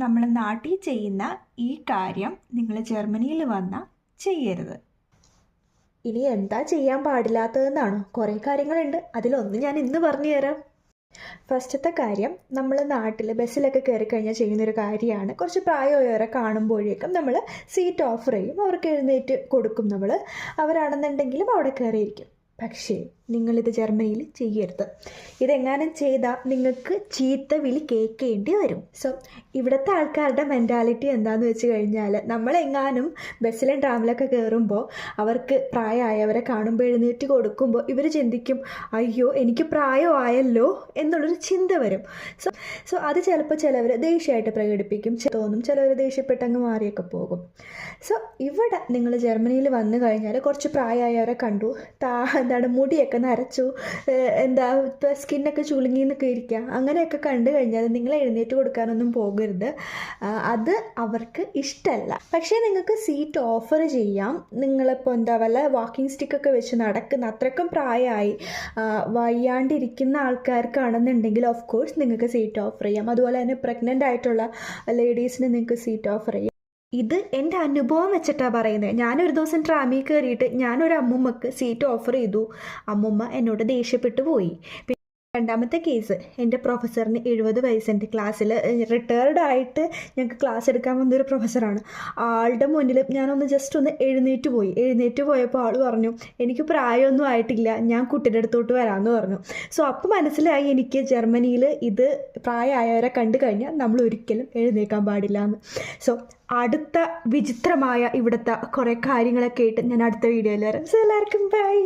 നമ്മൾ നാട്ടിൽ ചെയ്യുന്ന ഈ കാര്യം നിങ്ങൾ ജർമ്മനിയിൽ വന്നാൽ ചെയ്യരുത്. ഇനി എന്താ ചെയ്യാൻ പാടില്ലാത്തതെന്നാണോ? കുറേ കാര്യങ്ങളുണ്ട്, അതിലൊന്ന് ഞാൻ ഇന്ന് പറഞ്ഞു തരാം. ഫസ്റ്റത്തെ കാര്യം, നമ്മൾ നാട്ടിൽ ബസ്സിലൊക്കെ കയറി കഴിഞ്ഞാൽ ചെയ്യുന്നൊരു കാര്യമാണ്, കുറച്ച് പ്രായമായവരെ കാണുമ്പോഴേക്കും നമ്മൾ സീറ്റ് ഓഫർ ചെയ്യും, അവർക്ക് എഴുന്നേറ്റ് കൊടുക്കും. അവരാണെന്നുണ്ടെങ്കിലും അവിടെ കയറിയിരിക്കും. പക്ഷേ നിങ്ങളിത് ജർമ്മനിയിൽ ചെയ്യരുത്. ഇതെങ്ങാനും ചെയ്താൽ നിങ്ങൾക്ക് ചീത്ത വിളി കേൾക്കേണ്ടി വരും. സോ ഇവിടുത്തെ ആൾക്കാരുടെ മെൻറ്റാലിറ്റി എന്താണെന്ന് വെച്ച് കഴിഞ്ഞാൽ, നമ്മളെങ്ങാനും ബസ്സിലും ട്രാമിലൊക്കെ കയറുമ്പോൾ അവർക്ക് പ്രായമായവരെ കാണുമ്പോൾ എഴുന്നേറ്റ് കൊടുക്കുമ്പോൾ ഇവർ ചിന്തിക്കും, അയ്യോ എനിക്ക് പ്രായമായല്ലോ എന്നുള്ളൊരു ചിന്ത വരും. സോ അത് ചിലപ്പോൾ ചിലവർ ദേഷ്യമായിട്ട് പ്രകടിപ്പിക്കും, തോന്നും, ചിലവർ ദേഷ്യപ്പെട്ടങ്ങ് മാറിയൊക്കെ പോകും. സോ ഇവിടെ നിങ്ങൾ ജർമ്മനിയിൽ വന്നു കഴിഞ്ഞാൽ കുറച്ച് പ്രായമായവരെ കണ്ടു, മുടിയൊക്കെ നരച്ചു, സ്കിന്നൊക്കെ ചുളുങ്ങി എന്നൊക്കെ ഇരിക്കുക, അങ്ങനെയൊക്കെ കണ്ടു കഴിഞ്ഞാൽ നിങ്ങൾ എഴുന്നേറ്റ് കൊടുക്കാനൊന്നും പോകരുത്. അത് അവർക്ക് ഇഷ്ടമല്ല. പക്ഷേ നിങ്ങൾക്ക് സീറ്റ് ഓഫർ ചെയ്യാം. നിങ്ങളിപ്പോൾ വല്ല വാക്കിംഗ് സ്റ്റിക്കൊക്കെ വെച്ച് നടക്കുന്ന അത്രയ്ക്കും പ്രായമായി വയ്യാണ്ടിരിക്കുന്ന ആൾക്കാർക്കാണെന്നുണ്ടെങ്കിൽ ഓഫ് കോഴ്സ് നിങ്ങൾക്ക് സീറ്റ് ഓഫർ ചെയ്യാം. അതുപോലെ തന്നെ പ്രഗ്നൻ്റ് ആയിട്ടുള്ള ലേഡീസിന് നിങ്ങൾക്ക് സീറ്റ് ഓഫർ ചെയ്യാം. ഇത് എൻ്റെ അനുഭവം വെച്ചിട്ടാണ് പറയുന്നത്. ഞാനൊരു ദിവസം ട്രാമിൽ കയറിയിട്ട് ഞാനൊരു അമ്മുമ്മക്ക് സീറ്റ് ഓഫർ ചെയ്തു. അമ്മുമ്മ എന്നോട് ദേഷ്യപ്പെട്ടു പോയി. രണ്ടാമത്തെ കേസ്, എൻ്റെ പ്രൊഫസറിന് 70 വയസ്സുണ്ട്. ക്ലാസ്സിൽ റിട്ടയർഡ് ആയിട്ട് ഞങ്ങൾക്ക് ക്ലാസ് എടുക്കാൻ വന്നൊരു പ്രൊഫസറാണ്. ആളുടെ മുന്നിൽ ഞാനൊന്ന് ജസ്റ്റ് ഒന്ന് എഴുന്നേറ്റ് പോയപ്പോൾ ആൾ പറഞ്ഞു, എനിക്ക് പ്രായമൊന്നും ആയിട്ടില്ല, ഞാൻ കുട്ടിയുടെ അടുത്തോട്ട് വരാമെന്ന് പറഞ്ഞു. സോ അപ്പോൾ മനസ്സിലായി എനിക്ക് ജർമ്മനിയിൽ ഇത് പ്രായമായവരെ കണ്ടു കഴിഞ്ഞാൽ നമ്മൾ ഒരിക്കലും എഴുന്നേക്കാൻ പാടില്ല എന്ന്. സോ അടുത്ത വിചിത്രമായ ഇവിടുത്തെ കുറേ കാര്യങ്ങളൊക്കെ ആയിട്ട് ഞാൻ അടുത്ത വീഡിയോയിൽ വരാം. സോ എല്ലാവർക്കും ബൈ.